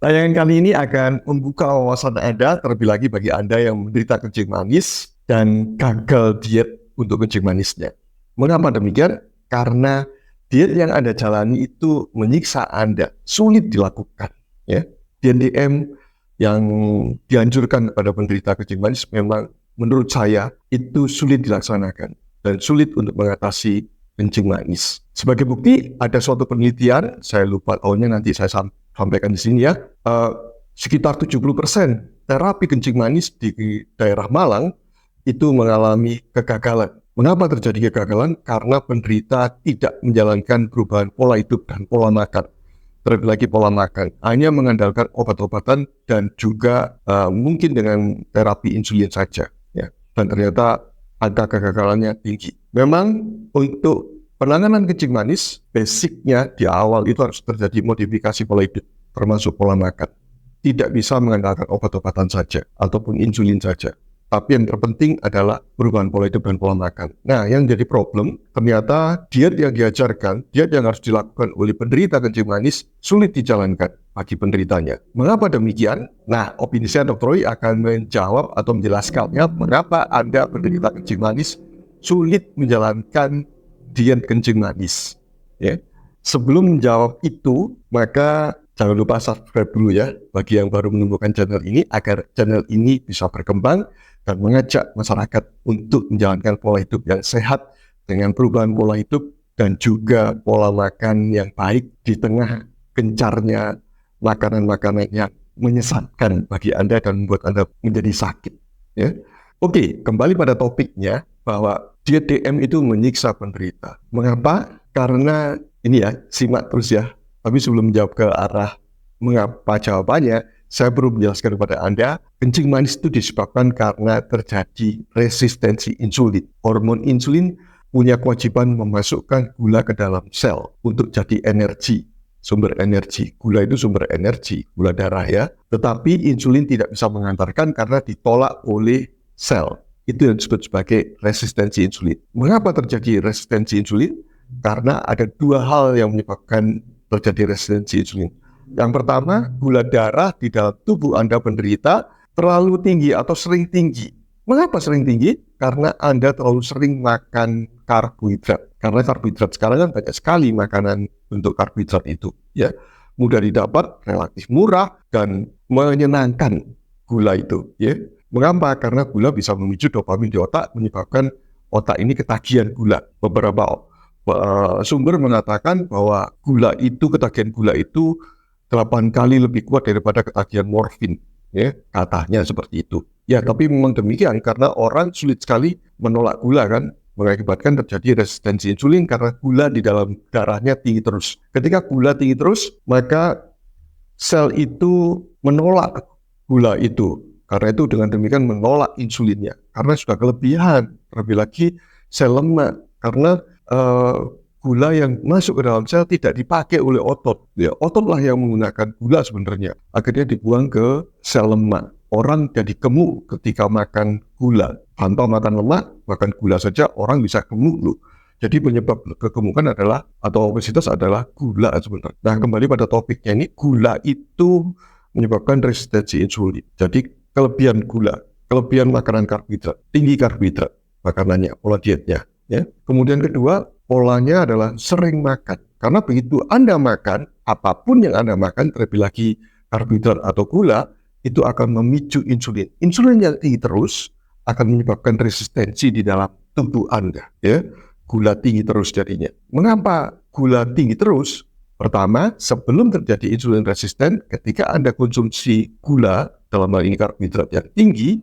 Tayangan kali ini akan membuka wawasan Anda, terlebih lagi bagi Anda yang menderita kencing manis dan gagal diet untuk kencing manisnya. Mengapa demikian? Karena diet yang Anda jalani itu menyiksa Anda, sulit dilakukan. Ya. DNDM yang dianjurkan kepada penderita kencing manis memang menurut saya itu sulit dilaksanakan dan sulit untuk mengatasi kencing manis. Sebagai bukti, ada suatu penelitian, saya lupa tahunnya, nanti saya sampaikan di sini ya, sekitar 70% terapi kencing manis di daerah Malang itu mengalami kegagalan. Mengapa terjadi kegagalan? Karena penderita tidak menjalankan perubahan pola hidup dan pola makan. Terlebih lagi pola makan, hanya mengandalkan obat-obatan dan juga mungkin dengan terapi insulin saja. Ya. Dan ternyata angka kegagalannya tinggi. Memang untuk penanganan kencing manis, basicnya di awal itu harus terjadi modifikasi pola hidup, termasuk pola makan. Tidak bisa mengandalkan obat-obatan saja, ataupun insulin saja. Tapi yang terpenting adalah perubahan pola hidup dan pola makan. Nah, yang jadi problem, ternyata diet yang diajarkan, diet yang harus dilakukan oleh penderita kencing manis, sulit dijalankan bagi penderitanya. Mengapa demikian? Nah, opini saya Dr. Roy akan menjawab atau menjelaskannya mengapa Anda penderita kencing manis sulit menjalankan diet kencing manis. Ya. Sebelum menjawab itu, maka jangan lupa subscribe dulu ya bagi yang baru menemukan channel ini agar channel ini bisa berkembang dan mengajak masyarakat untuk menjalankan pola hidup yang sehat dengan perubahan pola hidup dan juga pola makan yang baik di tengah gencarnya makanan-makanan yang menyesatkan bagi Anda dan membuat Anda menjadi sakit. Ya. Oke, kembali pada topiknya bahwa diet DM itu menyiksa penderita. Mengapa? Karena ini ya, simak terus ya. Tapi sebelum menjawab ke arah mengapa jawabannya, saya perlu menjelaskan kepada Anda, kencing manis itu disebabkan karena terjadi resistensi insulin. Hormon insulin punya kewajiban memasukkan gula ke dalam sel untuk jadi energi, sumber energi. Gula itu sumber energi, gula darah ya. Tetapi insulin tidak bisa mengantarkan karena ditolak oleh sel. Itu yang disebut sebagai resistensi insulin. Mengapa terjadi resistensi insulin? Karena ada dua hal yang menyebabkan terjadi resistensi insulin. Yang pertama, gula darah di dalam tubuh Anda penderita terlalu tinggi atau sering tinggi. Mengapa sering tinggi? Karena Anda terlalu sering makan karbohidrat. Karena karbohidrat sekarang kan banyak sekali makanan untuk karbohidrat itu. Ya, mudah didapat, relatif murah, dan menyenangkan gula itu. Ya. Mengapa? Karena gula bisa memicu dopamin di otak, menyebabkan otak ini ketagihan gula. Beberapa sumber mengatakan bahwa ketagihan gula itu 8 kali lebih kuat daripada ketagihan morfin, ya, katanya seperti itu. Ya, tapi memang demikian karena orang sulit sekali menolak gula kan, mengakibatkan terjadi resistensi insulin karena gula di dalam darahnya tinggi terus. Ketika gula tinggi terus, maka sel itu menolak gula itu. Karena itu dengan demikian menolak insulinnya karena sudah kelebihan. Terlebih lagi sel lemak karena gula yang masuk ke dalam sel tidak dipakai oleh otot. Ya, ototlah yang menggunakan gula sebenarnya. Akhirnya dibuang ke sel lemak. Orang jadi gemuk ketika makan gula. Tanpa makan lemak, makan gula saja orang bisa gemuk loh. Jadi penyebab kegemukan adalah, atau obesitas adalah gula sebenarnya. Nah, kembali pada topiknya ini, gula itu menyebabkan resistensi insulin. Jadi kelebihan gula, kelebihan makanan karbohidrat, tinggi karbohidrat makanannya, pola dietnya. Ya. Kemudian kedua, polanya adalah sering makan. Karena begitu Anda makan, apapun yang Anda makan, terlebih lagi karbohidrat atau gula, itu akan memicu insulin. Insulin yang tinggi terus akan menyebabkan resistensi di dalam tubuh Anda. Ya. Gula tinggi terus jadinya. Mengapa gula tinggi terus? Pertama, sebelum terjadi insulin resisten, ketika Anda konsumsi gula, dalam hal ini karbohidrat yang tinggi,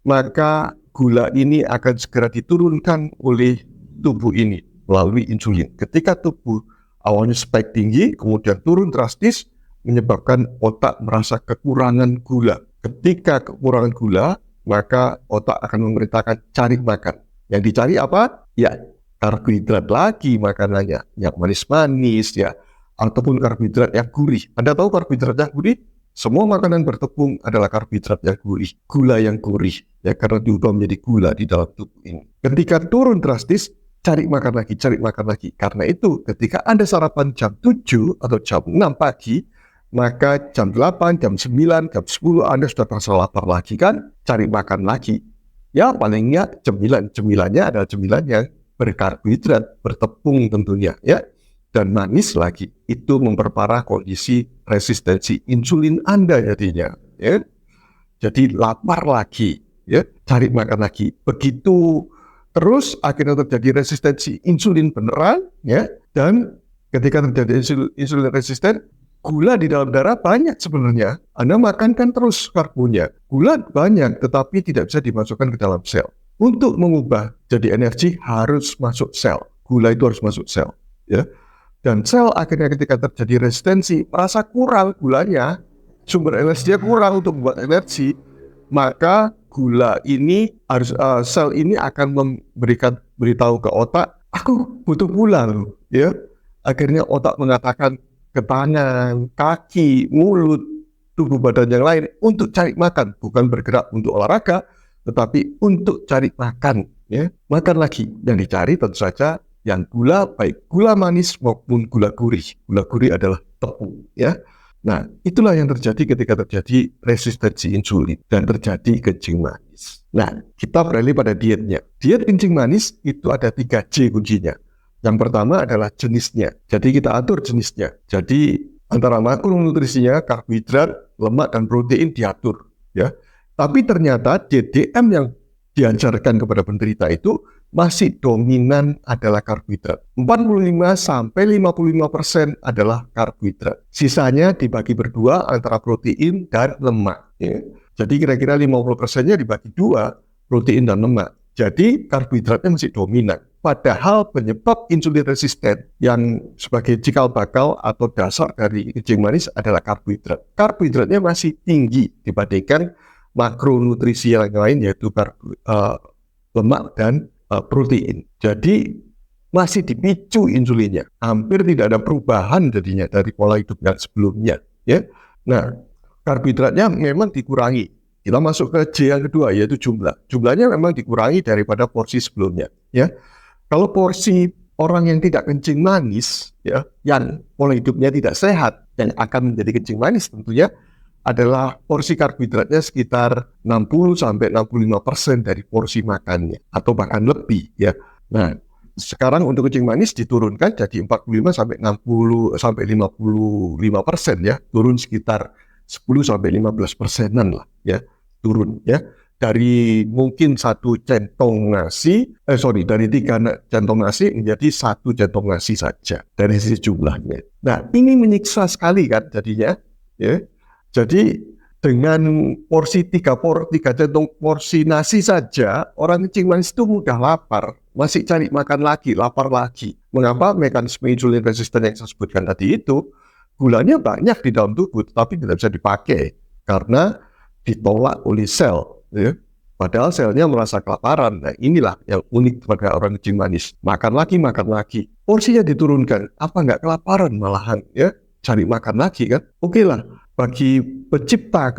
maka gula ini akan segera diturunkan oleh tubuh ini melalui insulin. Ketika tubuh awalnya spike tinggi, kemudian turun drastis, menyebabkan otak merasa kekurangan gula. Ketika kekurangan gula, maka otak akan memerintahkan cari makan. Yang dicari apa? Ya, karbohidrat lagi makanannya, yang manis-manis ya, ataupun karbohidrat yang gurih. Anda tahu karbohidrat yang gurih? Semua makanan bertepung adalah karbohidrat yang gurih, gula yang gurih, ya karena diubah menjadi gula di dalam tubuh ini. Ketika turun drastis, cari makan lagi, cari makan lagi. Karena itu, ketika Anda sarapan jam 7 atau jam 6 pagi, maka jam 8, jam 9, jam 10 Anda sudah terasa lapar lagi kan, cari makan lagi. Ya paling nggak cemilannya adalah cemilan yang berkarbohidrat, bertepung tentunya ya, dan manis lagi. Itu memperparah kondisi resistensi insulin Anda jadinya ya. Jadi lapar lagi ya, cari makan lagi. Begitu terus akhirnya terjadi resistensi insulin beneran ya, dan ketika terjadi insulin resisten, gula di dalam darah banyak sebenarnya. Anda makan kan terus karbonya. Gula banyak tetapi tidak bisa dimasukkan ke dalam sel. Untuk mengubah jadi energi harus masuk sel. Gula itu harus masuk sel ya. Dan sel akhirnya ketika terjadi resistensi merasa kurang gulanya, sumber energinya kurang untuk membuat energi, maka gula ini harus sel ini akan beritahu ke otak, aku butuh gula loh, ya. Akhirnya otak mengatakan ke tangan, kaki, mulut, tubuh badan yang lain untuk cari makan, bukan bergerak untuk olahraga, tetapi untuk cari makan, ya. Makan lagi yang dicari tentu saja yang gula, baik gula manis maupun gula gurih. Gula gurih adalah tepung, ya. Nah, itulah yang terjadi ketika terjadi resistensi insulin dan terjadi kencing manis. Nah, kita beralih pada dietnya. Diet kencing manis itu ada 3C kuncinya. Yang pertama adalah jenisnya. Jadi kita atur jenisnya. Jadi antara makronutrisinya, karbohidrat, lemak, dan protein diatur. Ya. Tapi ternyata DDM yang diajarkan kepada penderita itu masih dominan adalah karbohidrat. 45-55% adalah karbohidrat. Sisanya dibagi berdua antara protein dan lemak. Ya. Jadi kira-kira 50%-nya dibagi dua, protein dan lemak. Jadi karbohidratnya masih dominan. Padahal penyebab insulin resisten yang sebagai cikal bakal atau dasar dari kencing manis adalah karbohidrat. Karbohidratnya masih tinggi dibandingkan makronutrisi yang lain yaitu lemak dan protein. Jadi masih dipicu insulinnya. Hampir tidak ada perubahan jadinya dari pola hidup yang sebelumnya. Ya. Nah, karbohidratnya memang dikurangi. Kita masuk ke J yang kedua yaitu jumlah. Jumlahnya memang dikurangi daripada porsi sebelumnya. Ya. Kalau porsi orang yang tidak kencing manis, ya, yang pola hidupnya tidak sehat dan akan menjadi kencing manis tentunya adalah porsi karbohidratnya sekitar 60-65% dari porsi makannya atau bahkan lebih ya. Nah, sekarang untuk kencing manis diturunkan jadi 45-50-55% ya, turun sekitar 10-15%-an lah ya, turun ya. Dari mungkin dari 3 centong nasi menjadi 1 centong nasi saja dari sisi jumlahnya. Nah, ini menyiksa sekali kan jadinya ya. Jadi dengan porsi 3 centong porsi nasi saja, orang kencing manis itu mudah lapar, masih cari makan lagi, lapar lagi. Mengapa? Mekanisme insulin resisten yang saya sebutkan tadi itu, gulanya banyak di dalam tubuh, tapi tidak bisa dipakai karena ditolak oleh sel. Ya. Padahal selnya merasa kelaparan. Nah, inilah yang unik pada orang kencing manis. Makan lagi. Porsinya diturunkan. Apa nggak kelaparan malahan? Ya, cari makan lagi kan? Oke lah. Bagi pencipta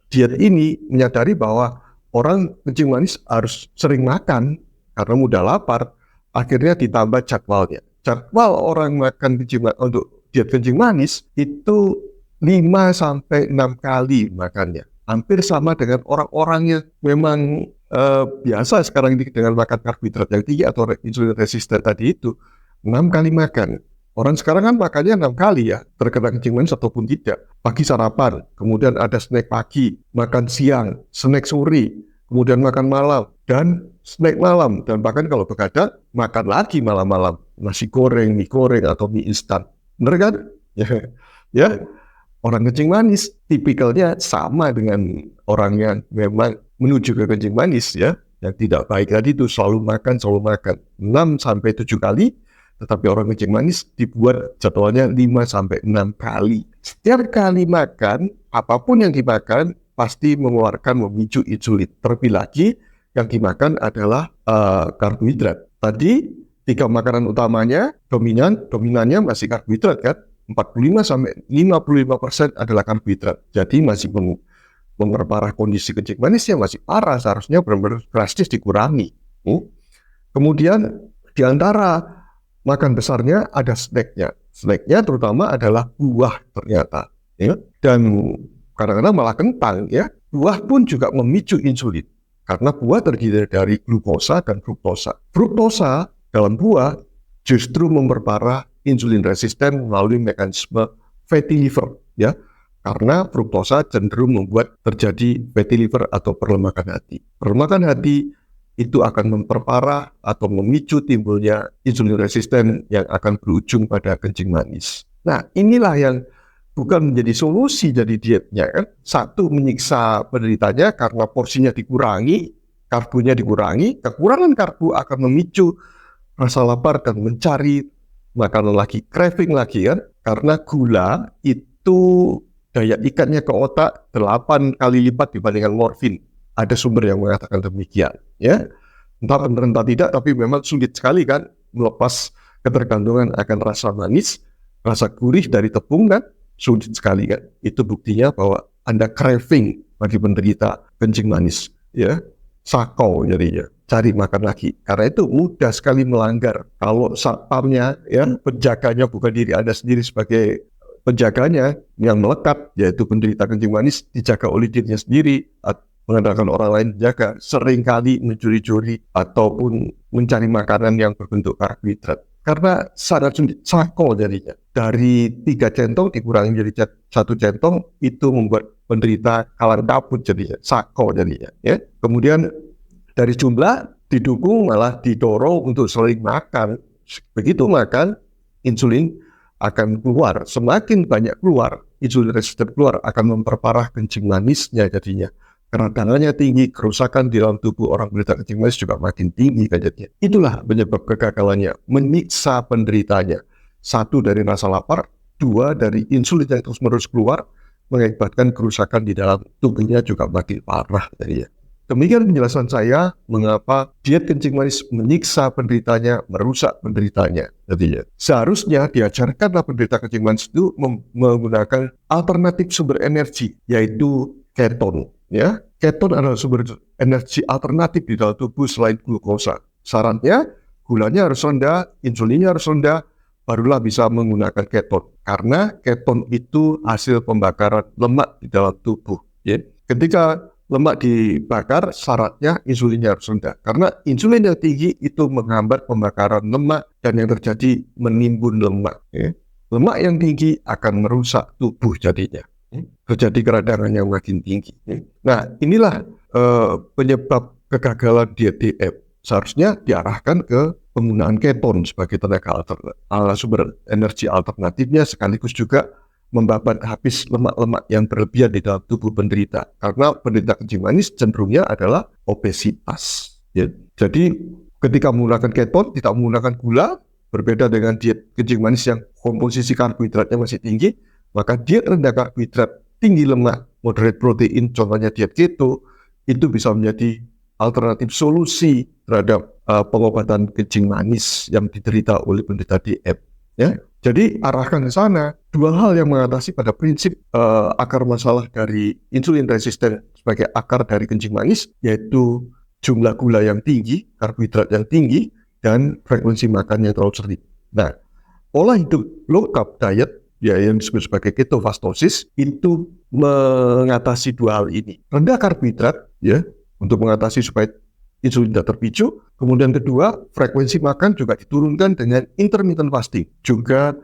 diet ini menyadari bahwa orang kencing manis harus sering makan karena mudah lapar. Akhirnya ditambah jadwalnya. Jadwal orang makan untuk diet kencing manis itu 5-6 kali makannya. Hampir sama dengan orang-orang yang memang biasa sekarang ini dengan makan karbohidrat yang tinggi atau insulin resisten tadi itu 6 kali makan. Orang sekarang kan makannya 6 kali ya, terkena kencing manis ataupun tidak. Pagi sarapan, kemudian ada snack pagi, makan siang, snack sore, kemudian makan malam, dan snack malam. Dan bahkan kalau begadang, makan lagi malam-malam. Nasi goreng, mie goreng, atau mie instan. Bener kan? Ya. Orang kencing manis tipikalnya sama dengan orang yang memang menuju ke kencing manis ya, yang tidak baik tadi itu selalu makan 6-7 kali, tetapi orang kencing manis dibuat jadwalnya 5-6 kali. Setiap kali makan, apapun yang dimakan pasti memicu insulin. Terlebih lagi yang dimakan adalah karbohidrat. Tadi 3 makanan utamanya dominannya masih karbohidrat kan? 45-55% adalah karbohidrat. Jadi masih memperparah kondisi kencing manisnya masih parah, seharusnya benar-benar drastis dikurangi. Kemudian di antara makan besarnya ada snacknya. Snacknya terutama adalah buah ternyata. Ya. Dan kadang-kadang malah kentang. Ya. Buah pun juga memicu insulin. Karena buah terdiri dari glukosa dan fruktosa. Fruktosa dalam buah justru memperparah insulin resisten melalui mekanisme fatty liver. Ya. Karena fruktosa cenderung membuat terjadi fatty liver atau perlemakan hati. Perlemakan hati itu akan memperparah atau memicu timbulnya insulin resisten yang akan berujung pada kencing manis. Nah, inilah yang bukan menjadi solusi dari dietnya kan. Satu, menyiksa penderitanya karena porsinya dikurangi, karbonya dikurangi, kekurangan karbo akan memicu rasa lapar dan mencari makanan lagi, craving lagi kan. Karena gula itu daya ikatnya ke otak 8 kali lipat dibandingkan morfin. Ada sumber yang mengatakan demikian. Ya, entah benar entah tidak, tapi memang sulit sekali kan melepas ketergantungan akan rasa manis, rasa gurih dari tepung kan, sulit sekali kan. Itu buktinya bahwa Anda craving bagi penderita kencing manis. Ya, sakau jadinya, cari makan lagi. Karena itu mudah sekali melanggar. Kalau satpamnya, ya, penjaganya bukan diri Anda sendiri sebagai penjaganya yang melekat, yaitu penderita kencing manis, dijaga oleh dirinya sendiri, mengandalkan orang lain jaga, seringkali mencuri-curi ataupun mencari makanan yang berbentuk karbohidrat. Karena sangat sulit, sakol jadinya. Dari 3 centong dikurangi jadi 1 centong, itu membuat penderita kalang kabut jadinya, sakol jadinya. Ya. Kemudian dari jumlah didukung malah didorong untuk sering makan. Begitu makan, insulin akan keluar. Semakin banyak keluar, insulin resisten keluar, akan memperparah kencing manisnya jadinya. Keradangannya tinggi, kerusakan di dalam tubuh orang penderita kencing manis juga makin tinggi jadinya. Itulah penyebab kegagalannya, menyiksa penderitanya. 1 dari rasa lapar, 2 dari insulin yang terus-menerus keluar, mengakibatkan kerusakan di dalam tubuhnya juga makin parah jadinya. Demikian penjelasan saya mengapa diet kencing manis menyiksa penderitanya, merusak penderitanya. Jadinya seharusnya diajarkanlah penderita kencing manis itu menggunakan alternatif sumber energi, yaitu keton. Ya, keton adalah sumber energi alternatif di dalam tubuh selain glukosa. Syaratnya gulanya harus rendah, insulinnya harus rendah, barulah bisa menggunakan keton. Karena keton itu hasil pembakaran lemak di dalam tubuh. Ya, ketika lemak dibakar, syaratnya insulinnya harus rendah. Karena insulin yang tinggi itu menghambat pembakaran lemak dan yang terjadi menimbun lemak. Ya. Lemak yang tinggi akan merusak tubuh jadinya. Terjadi keradangan yang makin tinggi. Nah, inilah penyebab kegagalan diet DM. Seharusnya diarahkan ke penggunaan keton sebagai tenaga sumber energi alternatifnya, sekaligus juga membabat habis lemak-lemak yang berlebihan di dalam tubuh penderita. Karena penderita kencing manis cenderungnya adalah obesitas. Ya. Jadi ketika menggunakan keton, tidak menggunakan gula, berbeda dengan diet kencing manis yang komposisi karbohidratnya masih tinggi, maka diet rendah karbohidrat, tinggi lemak, moderate protein, contohnya diet keto, itu bisa menjadi alternatif solusi terhadap pengobatan kencing manis yang diderita oleh penderita DM. Ya. Jadi arahkan ke sana. 2 hal yang mengatasi pada prinsip akar masalah dari insulin resisten sebagai akar dari kencing manis, yaitu jumlah gula yang tinggi, karbohidrat yang tinggi, dan frekuensi makan yang terlalu sering. Nah, pola hidup low carb diet, ya, yang disebut sebagai ketofastosis, itu mengatasi 2 hal ini. Rendah karbohidrat, ya, untuk mengatasi supaya insulin tidak terpicu. Kemudian kedua, frekuensi makan juga diturunkan dengan intermittent fasting, juga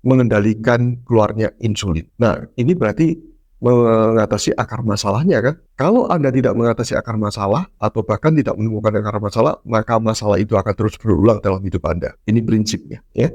mengendalikan keluarnya insulin. Nah, ini berarti mengatasi akar masalahnya kan. Kalau Anda tidak mengatasi akar masalah atau bahkan tidak menemukan akar masalah, maka masalah itu akan terus berulang dalam hidup Anda. Ini prinsipnya, ya.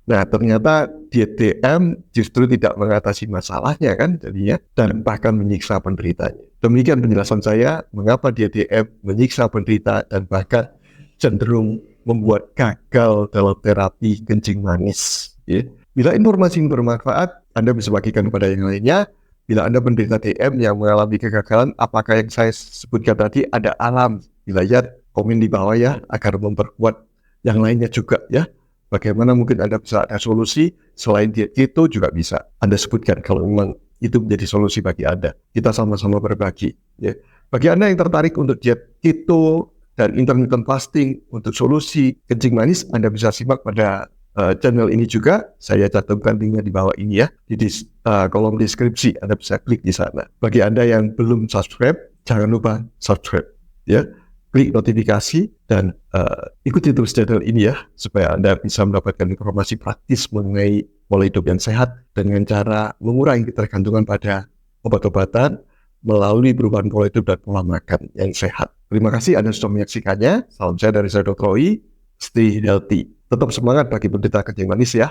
Nah, ternyata diet DM justru tidak mengatasi masalahnya kan jadinya, dan bahkan menyiksa penderitanya. Demikian penjelasan saya mengapa diet DM menyiksa penderita dan bahkan cenderung membuat gagal dalam terapi kencing manis. Ya. Bila informasi ini bermanfaat, Anda bisa bagikan kepada yang lainnya. Bila Anda penderita DM yang mengalami kegagalan, apakah yang saya sebutkan tadi ada alam? Bila ya, komen di bawah ya, agar memperkuat yang lainnya juga ya. Bagaimana mungkin Anda bisa ada solusi selain diet keto juga bisa Anda sebutkan kalau memang itu menjadi solusi bagi Anda. Kita sama-sama berbagi. Ya. Bagi Anda yang tertarik untuk diet keto dan intermittent fasting untuk solusi kencing manis, Anda bisa simak pada channel ini juga. Saya cantumkan linknya di bawah ini ya, di kolom deskripsi. Anda bisa klik di sana. Bagi Anda yang belum subscribe, jangan lupa subscribe ya, klik notifikasi dan ikuti terus channel ini ya, supaya Anda bisa mendapatkan informasi praktis mengenai pola hidup yang sehat dengan cara mengurangi ketergantungan pada obat-obatan melalui perubahan pola hidup dan pola makan yang sehat. Terima kasih Anda sudah menyaksikannya. Salam sehat dari saya Dr. Roy. Stay healthy. Tetap semangat bagi penderita kencing manis ya.